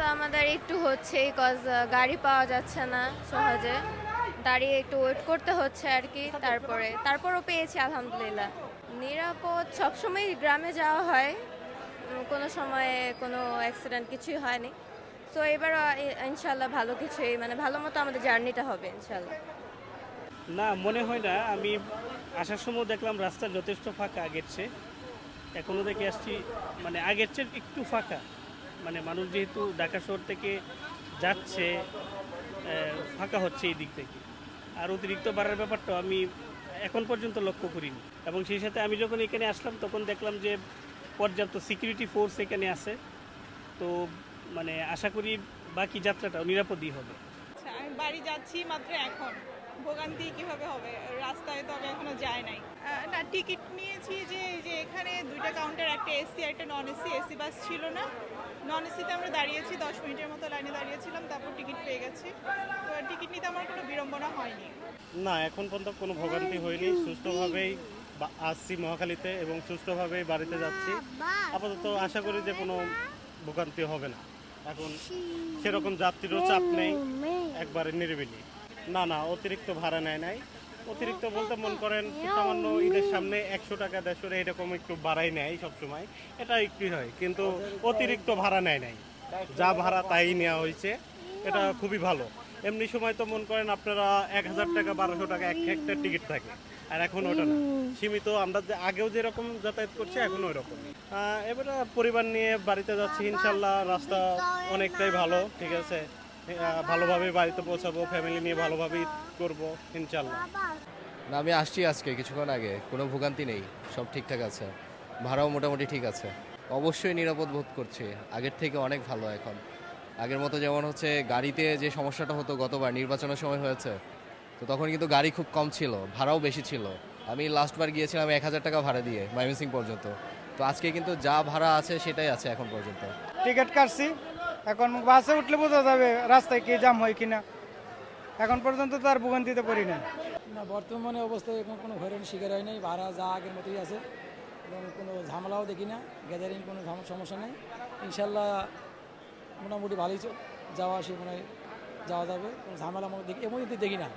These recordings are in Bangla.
তো আমাদের একটু হচ্ছেই, কজ গাড়ি পাওয়া যাচ্ছে না সহজে, দাঁড়িয়ে একটু ওয়েট করতে হচ্ছে আর কি। তারপরও পেয়েছি আলহামদুলিল্লাহ। নিরাপদ সবসময় গ্রামে যাওয়া হয়, কোনো সময়ে কোনো অ্যাক্সিডেন্ট কিছুই হয়নি। তো এবার ইনশাল্লাহ ভালো কিছুই, মানে ভালো মতো আমাদের জার্নিটা হবে ইনশাল্লাহ। না, মনে হয় না। আমি আসার সময় দেখলাম রাস্তা যথেষ্ট ফাঁকা আগের চেয়ে। এখনও দেখে আসছি মানে আগের চেয়ে একটু ফাঁকা। মানে মানুষ যেহেতু ঢাকা শহর থেকে যাচ্ছে, ফাঁকা হচ্ছে এই দিক থেকে। আর অতিরিক্ত বাড়ার ব্যাপারটা আমি এখন পর্যন্ত লক্ষ্য করিনি। এবং সেই সাথে আমি যখন এখানে আসলাম তখন দেখলাম যে পর্যাপ্ত সিকিউরিটি ফোর্স এখানে আছে। তো মানে আশা করি বাকি যাত্রাটাও নিরাপদই হবে। আচ্ছা, আমি বাড়ি যাচ্ছি মাত্র এখন। ভোগান্তি কিভাবে হবে, রাস্তায় তো আমি এখনো যাই নাই। না, টিকিট নিয়েছি যে এই যে এখানে দুইটা কাউন্টার, একটা এসি একটা নন এসি। এসি বাস ছিল না, নন এসিতে আমরা দাঁড়িয়েছি 10 মিনিটের মতো লাইনে দাঁড়িয়েছিলাম, তারপর টিকিট পেয়ে গেছি। তো টিকিট নিতে আমার কোনো বিড়ম্বনা হয়নি। না, এখন পর্যন্ত কোনো ভোগান্তি হয়নি। সুষ্ঠুভাবেই আসছি মহাখালীতে এবং সুষ্ঠুভাবেই বাড়িতে যাচ্ছি। আপাতত আশা করি যে কোনো ভোগান্তি হবে না। এখন সেরকম যাত্রীরও চাপ নেই, একবারে নিরিবিলি। না না, অতিরিক্ত ভাড়া নেয় নাই। অতিরিক্ত বলতে মন করেন সামান্য ঈদের সামনে 100 টাকা 150 এরকম একটু বাড়াই নেয় সবসময়, এটা একটু হয়, কিন্তু অতিরিক্ত ভাড়া নেয় নাই। যা ভাড়া তাই নেওয়া হয়েছে, এটা খুবই ভালো। এমনি সময় তো মন করেন আপনারা 1000 টাকা 1200 টাকা একটা টিকিট থাকে, আর এখন ওটা না, সীমিত। আমরা যে আগেও যেরকম যাতায়াত করছি এখন ওই রকম। এবারে পরিবার নিয়ে বাড়িতে যাচ্ছি ইনশাল্লাহ। রাস্তা অনেকটাই ভালো, ঠিক আছে। ভালোভাবে বাড়িতে পৌঁছাবো, ফ্যামিলি নিয়ে ভালোভাবেই করবো ইনশাল্লাহ। না, আমি আসছি আজকে কিছুক্ষণ আগে, কোনো ভোগান্তি নেই, সব ঠিকঠাক আছে, ভাড়াও মোটামুটি ঠিক আছে। অবশ্যই নিরাপদ বোধ করছি, আগের থেকে অনেক ভালো এখন। আগের মতো যেমন হচ্ছে গাড়িতে যে সমস্যাটা হতো গতবার নির্বাচনের সময় হয়েছে, তো তখন কিন্তু গাড়ি খুব কম ছিল, ভাড়াও বেশি ছিল। আমি লাস্টবার গিয়েছিলাম 1000 টাকা ভাড়া দিয়ে ময়মনসিং পর্যন্ত। তো আজকে কিন্তু যা ভাড়া আছে সেটাই আছে এখন পর্যন্ত। টিকিট কাটছি, এখন বাসে উঠলে বোঝা যাবে রাস্তায় কি জাম হয় কিনা। এখন পর্যন্ত তো আর ভোগান্তিতে পড়ি না। না, বর্তমানে অবস্থায় এখন কোনো হয়রানির শিকার হয় নাই, ভাড়া যা আগের মতোই আছে এবং কোনো ঝামেলাও দেখি না, গ্যাদারিং কোনো সমস্যা নেই। ইনশাল্লাহ মোটামুটি ভালোই যাওয়া আসে, মনে হয় যাওয়া যাবে, কোনো ঝামেলা মনে দেখি এমনিতে দেখি না।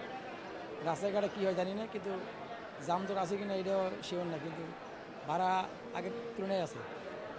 রাস্তাঘাটে কী হয় জানি না, কিন্তু জাম জট আছে কিনা এটাও শিওর না, কিন্তু ভাড়া আগের তুলনায় আছে।